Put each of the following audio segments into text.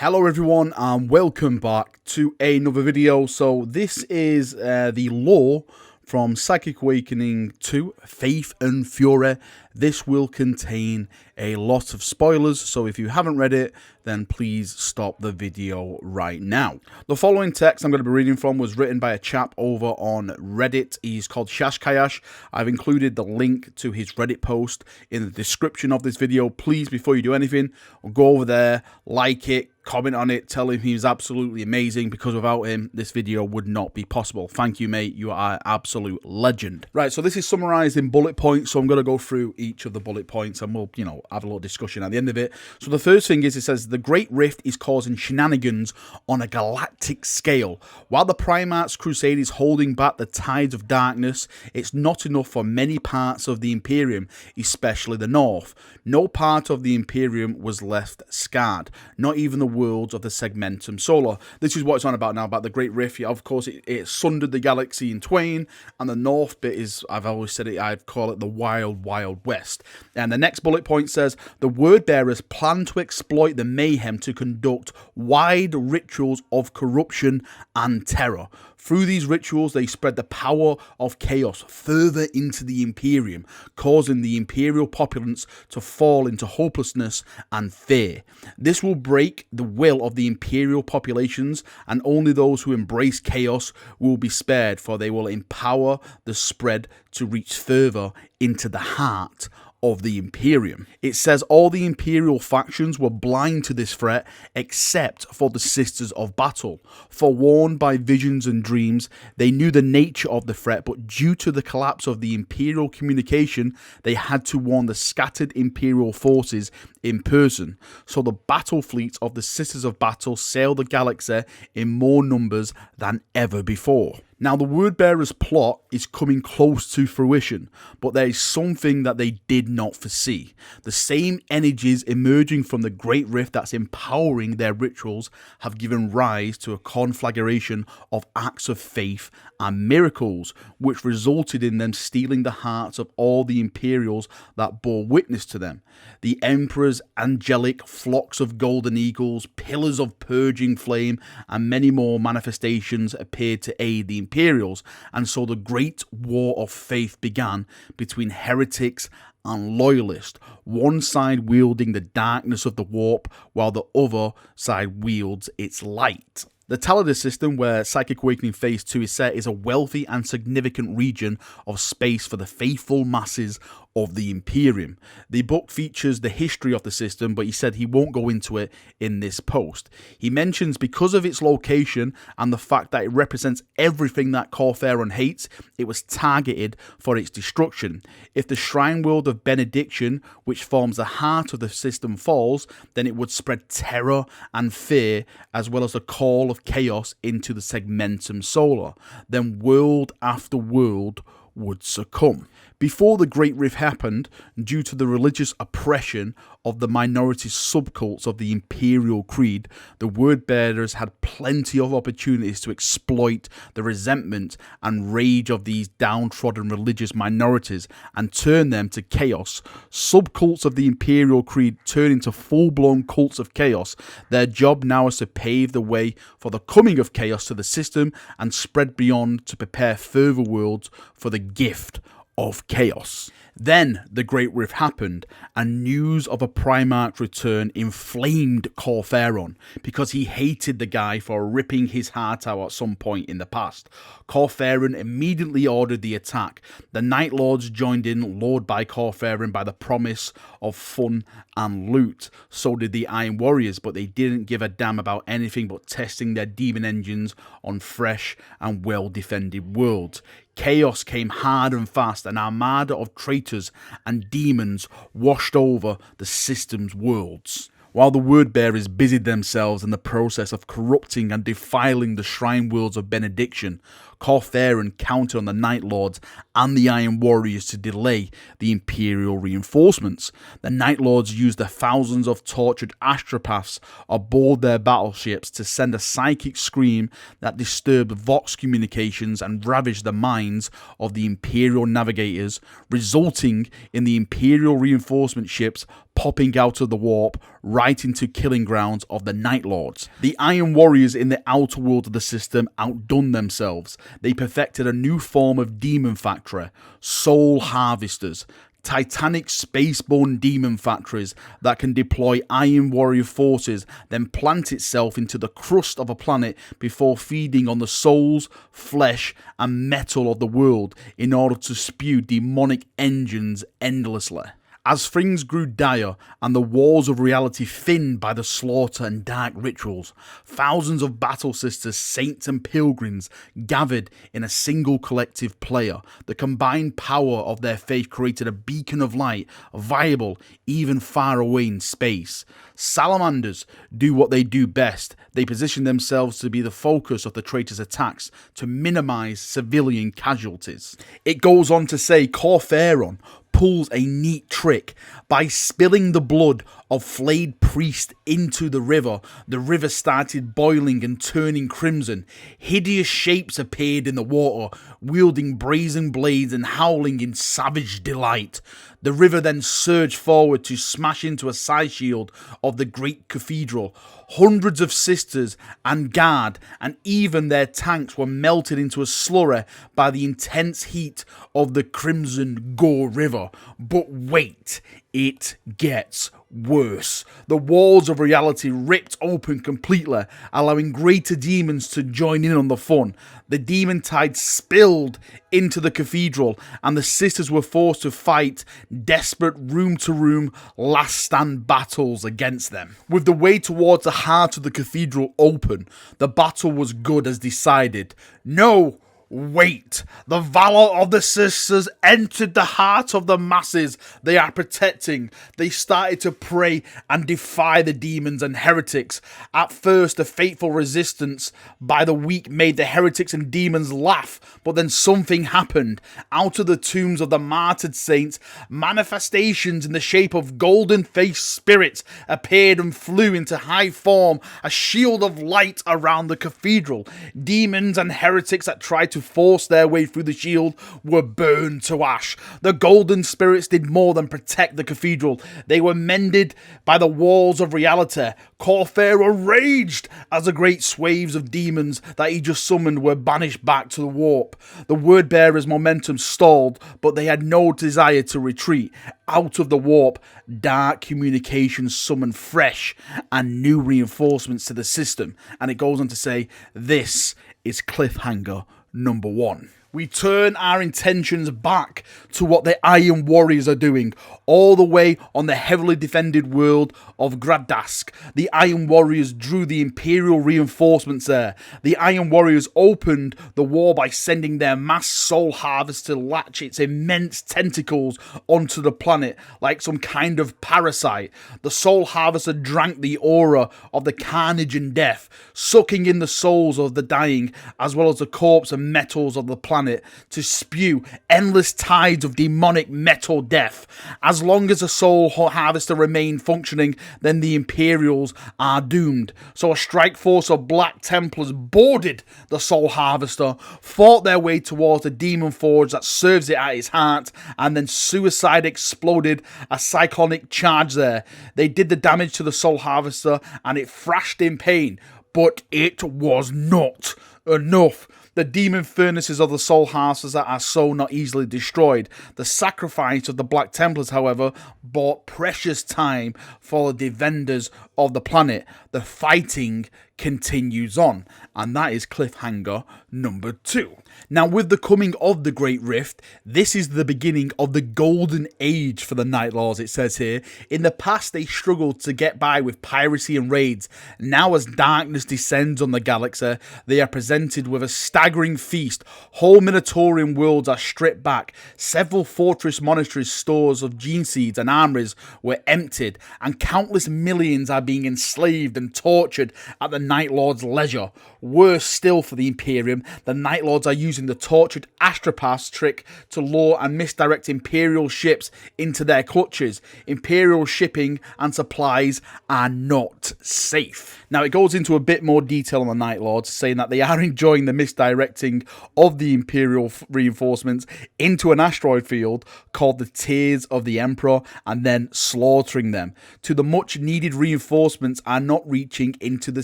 Hello everyone and welcome back to another video. So this is the lore from Physic Awakening 2, Faith and Fury. This will contain a lot of spoilers, so if you haven't read it, then please stop the video right now. The following text I'm going to be reading from was written by a chap over on Reddit. He's called Shaskais. I've included the link to his Reddit post in the description of this video. Please, before you do anything, go over there, like it, comment on it, tell him he's absolutely amazing, because without him, this video would not be possible. Thank you, mate. You are an absolute legend. Right, so this is summarized in bullet points, so I'm going to go through each of the bullet points and we'll, have a little discussion at the end of it. So the first thing is, it says, the Great Rift is causing shenanigans on a galactic scale. While the Primarch's crusade is holding back the tides of darkness, it's not enough for many parts of the Imperium, especially the North. No part of the Imperium was left scarred, not even the worlds of the Segmentum Solar. This is what it's on about now, about the Great Rift. Yeah, of course, it sundered the galaxy in twain, and the North bit is, I've always said it, I'd call it the Wild, Wild West. And the next bullet point says, the word bearers plan to exploit the mayhem to conduct wide rituals of corruption and terror. Through these rituals, they spread the power of chaos further into the Imperium, causing the Imperial populace to fall into hopelessness and fear. This will break the will of the Imperial populations, and only those who embrace chaos will be spared, for they will empower the spread to reach further into the heart of the Imperium. It says all the Imperial factions were blind to this threat except for the Sisters of Battle. Forewarned by visions and dreams, they knew the nature of the threat, but due to the collapse of the Imperial communication, they had to warn the scattered Imperial forces in person. So the battle fleets of the Sisters of Battle sailed the galaxy in more numbers than ever before. Now, the Wordbearers' plot is coming close to fruition, but there is something that they did not foresee. The same energies emerging from the Great Rift that's empowering their rituals have given rise to a conflagration of acts of faith and miracles, which resulted in them stealing the hearts of all the Imperials that bore witness to them. The Emperor's angelic flocks of golden eagles, pillars of purging flame, and many more manifestations appeared to aid the Imperials, and so the great war of faith began between heretics and Loyalist, one side wielding the darkness of the warp, while the other side wields its light. The Taladus system, where Physic Awakening Phase 2 is set, is a wealthy and significant region of space for the faithful masses of the Imperium. The book features the history of the system, but he said he won't go into it in this post. He mentions because of its location and the fact that it represents everything that Corferon hates, it was targeted for its destruction. If the Shrine World of Benediction, which forms the heart of the system, falls, then it would spread terror and fear, as well as the call of chaos into the Segmentum Solar. Then world after world would succumb. Before the Great Rift happened, due to the religious oppression of the minority subcults of the Imperial Creed, the Wordbearers had plenty of opportunities to exploit the resentment and rage of these downtrodden religious minorities and turn them to chaos. Subcults of the Imperial Creed turn into full-blown cults of chaos. Their job now is to pave the way for the coming of chaos to the system and spread beyond to prepare further worlds for the gift of chaos. Then the Great Rift happened, and news of a Primarch's return inflamed Corferon because he hated the guy for ripping his heart out at some point in the past. Corferon immediately ordered the attack. The Night Lords joined in, lured by Corferon by the promise of fun and loot. So did the Iron Warriors, but they didn't give a damn about anything but testing their demon engines on fresh and well-defended worlds. Chaos came hard and fast, an armada of traitors and demons washed over the system's worlds. While the Wordbearers busied themselves in the process of corrupting and defiling the Shrine Worlds of Benediction, Corferan counted on the Night Lords and the Iron Warriors to delay the Imperial reinforcements. The Night Lords used the thousands of tortured astropaths aboard their battleships to send a psychic scream that disturbed Vox communications and ravaged the minds of the Imperial navigators, resulting in the Imperial reinforcement ships popping out of the warp right into killing grounds of the Night Lords. The Iron Warriors in the outer world of the system outdone themselves. They perfected a new form of demon factory, soul harvesters, titanic spaceborne demon factories that can deploy Iron Warrior forces, then plant itself into the crust of a planet before feeding on the souls, flesh, and metal of the world in order to spew demonic engines endlessly. As things grew dire and the walls of reality thinned by the slaughter and dark rituals, thousands of battle sisters, saints and pilgrims gathered in a single collective player. The combined power of their faith created a beacon of light, viable even far away in space. Salamanders do what they do best. They position themselves to be the focus of the traitors' attacks to minimize civilian casualties. It goes on to say Corferan pulls a neat trick. By spilling the blood of flayed priests into the river started boiling and turning crimson. Hideous shapes appeared in the water, wielding brazen blades and howling in savage delight. The river then surged forward to smash into a side shield of the great cathedral. Hundreds of sisters and guard and even their tanks were melted into a slurry by the intense heat of the crimson gore river. But wait, it gets worse. The walls of reality ripped open completely, allowing greater demons to join in on the fun. The demon tide spilled into the cathedral, and the sisters were forced to fight desperate room-to-room last-stand battles against them. With the way towards the heart of the cathedral open, the battle was good as decided. No! Wait, the valor of the sisters entered the heart of the masses they are protecting. They started to pray and defy the demons and heretics. At first, the faithful resistance by the weak made the heretics and demons laugh, but then something happened. Out of the tombs of the martyred saints, manifestations in the shape of golden-faced spirits appeared and flew into high form, a shield of light around the cathedral. Demons and heretics that tried to force their way through the shield were burned to ash. The golden spirits did more than protect the cathedral. They were mended by the walls of reality. Corferan raged as the great swaves of demons that he just summoned were banished back to the warp. The word-bearers' momentum stalled, but they had no desire to retreat. Out of the warp, dark communications summoned fresh and new reinforcements to the system. And it goes on to say, this is cliffhanger number 1. We turn our intentions back to what the Iron Warriors are doing, all the way on the heavily defended world of Gradask. The Iron Warriors drew the Imperial reinforcements there. The Iron Warriors opened the war by sending their mass soul harvest to latch its immense tentacles onto the planet like some kind of parasite. The soul harvester drank the aura of the carnage and death, sucking in the souls of the dying as well as the corpse and metals of the planet to spew endless tides of demonic metal death. As long as the soul harvester remained functioning, then the Imperials are doomed. So a strike force of Black Templars boarded the soul harvester, fought their way towards the demon forge that serves it at its heart, and then suicide exploded a cyclonic charge there. They did the damage to the soul harvester and it thrashed in pain, but it was not enough. The demon furnaces of the soul harvesters are so not easily destroyed. The sacrifice of the Black Templars, however, bought precious time for the defenders of the planet. The fighting continues on, and that is cliffhanger number 2. Now, with the coming of the Great Rift, this is the beginning of the golden age for the Night Lords, it says here. In the past, they struggled to get by with piracy and raids. Now, as darkness descends on the galaxy, they are presented with a staggering feast. Whole Minotaurian worlds are stripped back. Several fortress monasteries' stores of gene seeds and armories were emptied, and countless millions are being enslaved and tortured at the Night Lord's leisure. Worse still for the Imperium, the Night Lords are using the tortured astropaths trick to lure and misdirect Imperial ships into their clutches. Imperial shipping and supplies are not safe. Now, it goes into a bit more detail on the Night Lords, saying that they are enjoying the misdirecting of the Imperial reinforcements into an asteroid field called the Tears of the Emperor, and then slaughtering them. To the much needed reinforcements are not reaching into the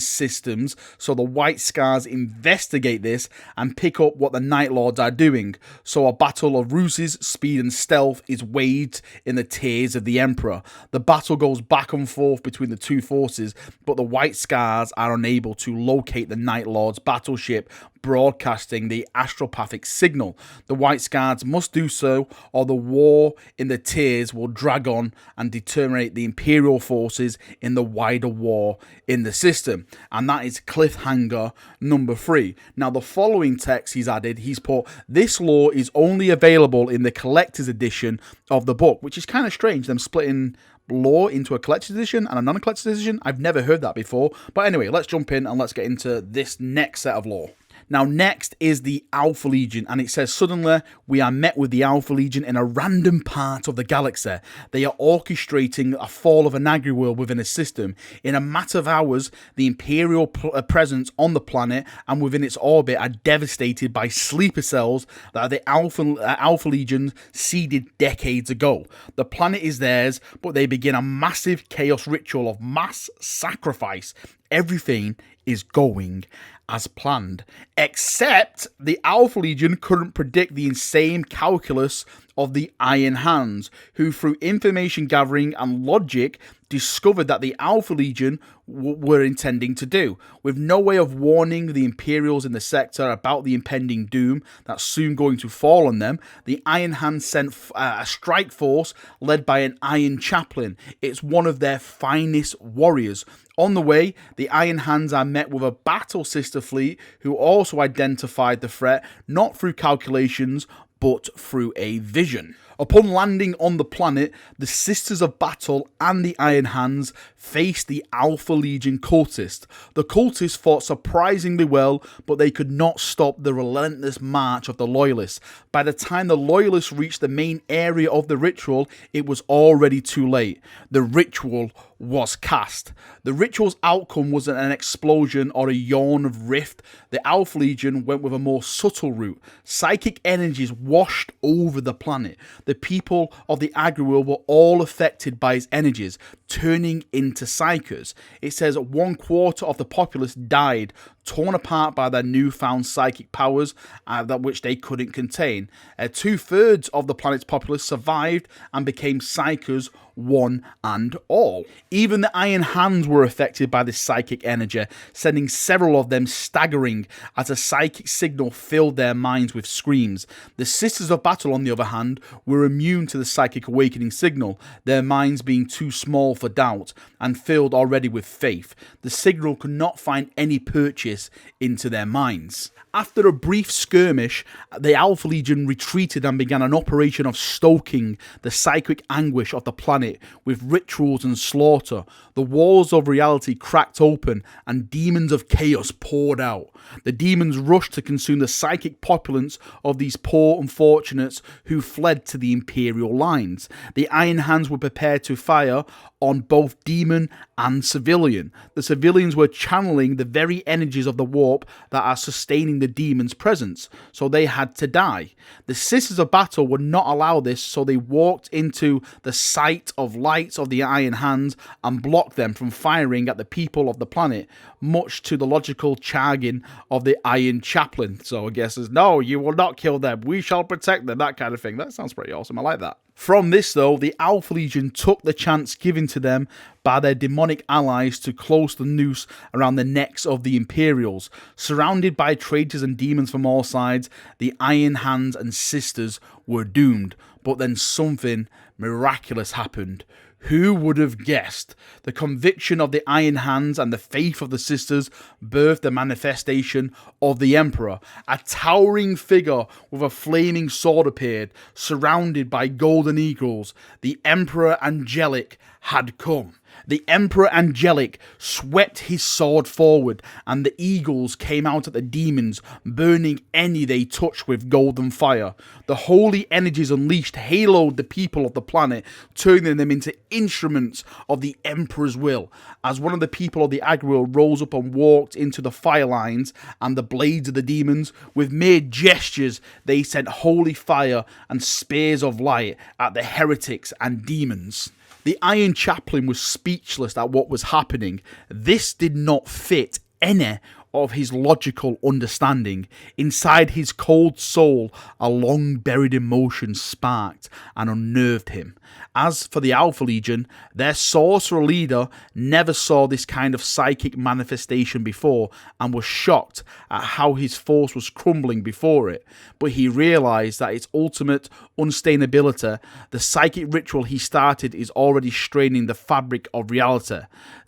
systems, so the White Scars investigate this and pick up what the Night Lords are doing. So a battle of ruses, speed and stealth is waged in the Tears of the Emperor. The battle goes back and forth between the two forces, but the White Scars are unable to locate the Night Lord's battleship broadcasting the astropathic signal. The White Scars must do so, or the war in the Tears will drag on and determinate the Imperial forces in the wider war in the system. And that is cliffhanger number 3. Now, the following text he's added, he's put, this lore is only available in the collector's edition of the book, which is kind of strange, them splitting lore into a collector's edition and a non-collector's edition. I've never heard that before. But anyway, let's jump in and let's get into this next set of lore. Now, next is the Alpha Legion, and it says, suddenly we are met with the Alpha Legion in a random part of the galaxy. They are orchestrating a fall of an agri-world within a system. In a matter of hours, the Imperial presence on the planet and within its orbit are devastated by sleeper cells that the Alpha Legion seeded decades ago. The planet is theirs, but they begin a massive chaos ritual of mass sacrifice. Everything is going as planned, except the Alpha Legion couldn't predict the insane calculus of the Iron Hands, who through information gathering and logic discovered that the Alpha Legion were intending to do. With no way of warning the Imperials in the sector about the impending doom that's soon going to fall on them, the Iron Hands sent a strike force led by an Iron Chaplain. It's one of their finest warriors. On the way, the Iron Hands are met with a battle sister fleet who also identified the threat, not through calculations, but through a vision. Upon landing on the planet, the Sisters of Battle and the Iron Hands faced the Alpha Legion cultists. The cultists fought surprisingly well, but they could not stop the relentless march of the Loyalists. By the time the Loyalists reached the main area of the ritual, it was already too late. The ritual was cast. The ritual's outcome wasn't an explosion or a yawn of rift. The Alpha Legion went with a more subtle route. Psychic energies washed over the planet. The people of the agri-world were all affected by its energies, turning into psychers. It says 1/4 of the populace died, torn apart by their newfound psychic powers that which they couldn't contain. 2/3 of the planet's populace survived and became psychers, one and all. Even the Iron Hands were affected by this psychic energy, sending several of them staggering as a psychic signal filled their minds with screams. The Sisters of Battle, on the other hand, were immune to the Psychic Awakening signal, their minds being too small for doubt and filled already with faith. The signal could not find any purchase into their minds. After a brief skirmish, the Alpha Legion retreated and began an operation of stoking the psychic anguish of the planet with rituals and slaughter. The walls of reality cracked open and demons of chaos poured out. The demons rushed to consume the psychic populace of these poor unfortunates who fled to the Imperial lines. The Iron Hands were prepared to fire on both demon and civilian. The civilians were channeling the very energies of the warp that are sustaining the demon's presence, so they had to die. The Sisters of Battle would not allow this, so they walked into the sight of lights of the Iron Hands and blocked them from firing at the people of the planet, much to the logical charging of the Iron Chaplain. So I guess it's, no, you will not kill them, we shall protect them, that kind of thing. That sounds pretty awesome, I like that. From this, though, the Alpha Legion took the chance given to them by their demonic allies to close the noose around the necks of the Imperials. Surrounded by traitors and demons from all sides, the Iron Hands and Sisters were doomed. But then something miraculous happened. Who would have guessed? The conviction of the Iron Hands and the faith of the Sisters birthed the manifestation of the Emperor. A towering figure with a flaming sword appeared, surrounded by golden eagles. The Emperor Angelic had come. The Emperor Angelic swept his sword forward, and the eagles came out at the demons, burning any they touched with golden fire. The holy energies unleashed haloed the people of the planet, turning them into instruments of the Emperor's will. As one of the people of the Agriworld rose up and walked into the fire lines and the blades of the demons, with mere gestures they sent holy fire and spears of light at the heretics and demons. The Iron Chaplain was speechless at what was happening. This did not fit any of his logical understanding. Inside his cold soul, a long-buried emotion sparked and unnerved him. As for the Alpha Legion, their sorcerer leader never saw this kind of psychic manifestation before and was shocked at how his force was crumbling before it. But he realized that its ultimate unsustainability, the psychic ritual he started, is already straining the fabric of reality.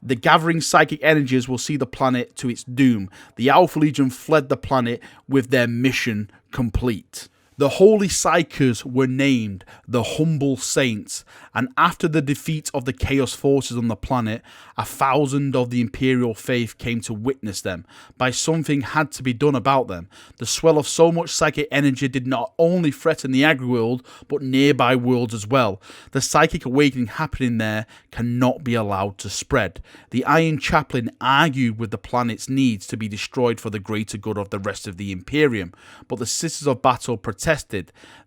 The gathering psychic energies will see the planet to its doom. The Alpha Legion fled the planet with their mission complete. The Holy Psykers were named the Humble Saints, and after the defeat of the Chaos forces on the planet, 1,000 of the Imperial faith came to witness them. By something had to be done about them. The swell of so much psychic energy did not only threaten the Agriworld, but nearby worlds as well. The psychic awakening happening there cannot be allowed to spread. The Iron Chaplain argued with the planet's needs to be destroyed for the greater good of the rest of the Imperium, but the Sisters of Battle protested.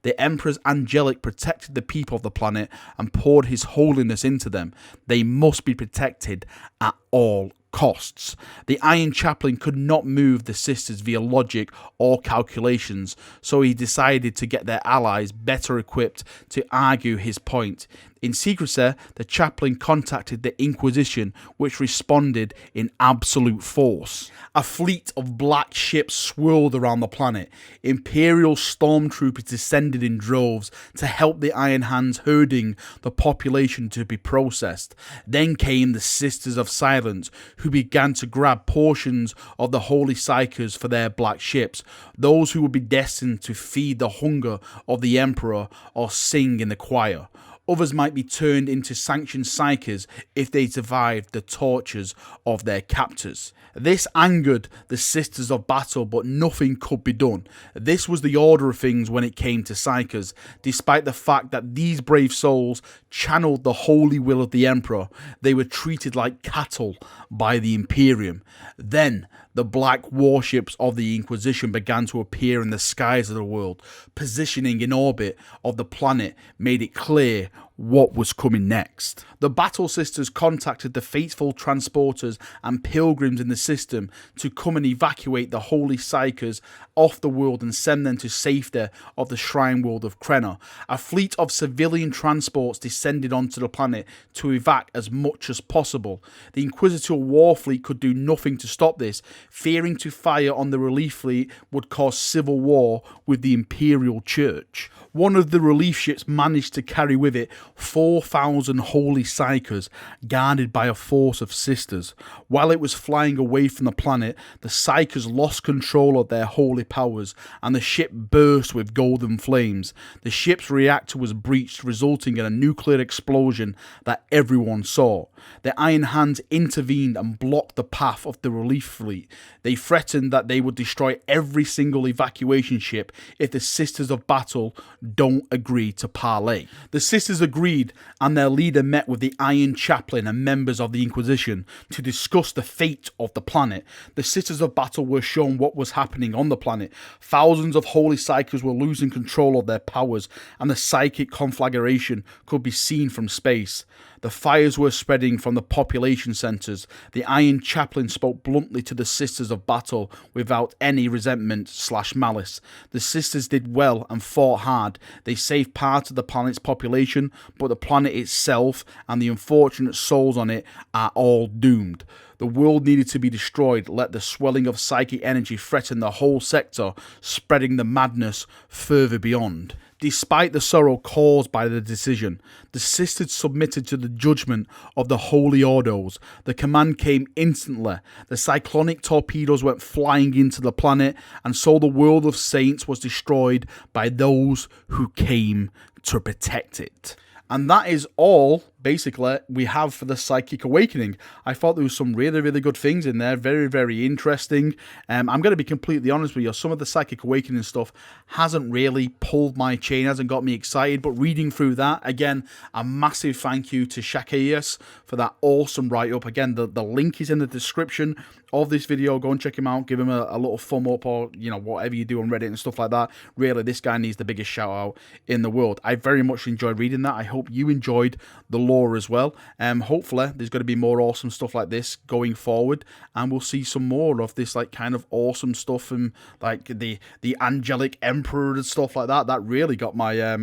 The Emperor's Angelic protected the people of the planet and poured his holiness into them. They must be protected at all costs. The Iron Chaplain could not move the sisters via logic or calculations, so he decided to get their allies better equipped to argue his point. In secrecy, the chaplain contacted the Inquisition, which responded in absolute force. A fleet of black ships swirled around the planet. Imperial stormtroopers descended in droves to help the Iron Hands, herding the population to be processed. Then came the Sisters of Silence, who began to grab portions of the Holy Psykers for their black ships, those who would be destined to feed the hunger of the Emperor or sing in the choir. Others might be turned into sanctioned psykers if they survived the tortures of their captors. This angered the Sisters of Battle, but nothing could be done. This was the order of things when it came to psykers. Despite the fact that these brave souls channeled the holy will of the Emperor, they were treated like cattle by the Imperium. Then the black warships of the Inquisition began to appear in the skies of the world. Positioning in orbit of the planet made it clear what was coming next. The Battle Sisters contacted the faithful transporters and pilgrims in the system to come and evacuate the Holy Psykers off the world and send them to safety of the Shrine World of Krenna. A fleet of civilian transports descended onto the planet to evac as much as possible. The Inquisitorial War Fleet could do nothing to stop this, fearing to fire on the relief fleet would cause civil war with the Imperial Church. One of the relief ships managed to carry with it 4,000 Holy Psykers, guarded by a force of sisters. While it was flying away from the planet, the Psykers lost control of their holy powers, and the ship burst with golden flames. The ship's reactor was breached, resulting in a nuclear explosion that everyone saw. The Iron Hands intervened and blocked the path of the relief fleet. They threatened that they would destroy every single evacuation ship if the Sisters of Battle don't agree to parley. The sisters agreed, and their leader met with the Iron Chaplain and members of the Inquisition to discuss the fate of the planet. The Sisters of Battle were shown what was happening on the planet. Thousands of Holy Psykers were losing control of their powers, and the psychic conflagration could be seen from space. The fires were spreading from the population centres. The Iron Chaplain spoke bluntly to the Sisters of Battle without any resentment/malice. The sisters did well and fought hard. They saved part of the planet's population, but the planet itself and the unfortunate souls on it are all doomed. The world needed to be destroyed, let the swelling of psychic energy threaten the whole sector, spreading the madness further beyond. Despite the sorrow caused by the decision, the sisters submitted to the judgment of the Holy Ordos. The command came instantly. The cyclonic torpedoes went flying into the planet, and so the world of saints was destroyed by those who came to protect it. And that is all basically we have for the Psychic Awakening. I thought there was some really, really good things in there. Very, very interesting. I'm going to be completely honest with you. Some of the Psychic Awakening stuff hasn't really pulled my chain, hasn't got me excited. But reading through that, again, a massive thank you to Shaskais for that awesome write-up. Again, the link is in the description of this video. Go and check him out. Give him a little thumb up, or, you know, whatever you do on Reddit and stuff like that. Really, this guy needs the biggest shout out in the world. I very much enjoyed reading that. I hope you enjoyed the lore as well. Hopefully there's going to be more awesome stuff like this going forward, and we'll see some more of this like kind of awesome stuff, and like the angelic emperor and stuff like that. That really got my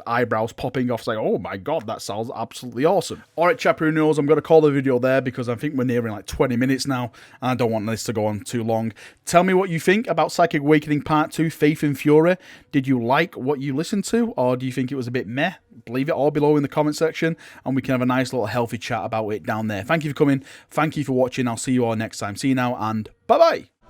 eyebrows popping off. It's like, oh my god, that sounds absolutely awesome. All right, chapter who knows, I'm going to call the video there because I think we're nearing like 20 minutes now, and I don't want this to go on too long. Tell me what you think about Psychic Awakening Part 2, Faith and Fury. Did you like what you listened to, or do you think it was a bit meh? Leave it all below in the comment section, and we can have a nice little healthy chat about it down there. Thank you for coming. Thank you for watching. I'll see you all next time. See you now, and bye-bye.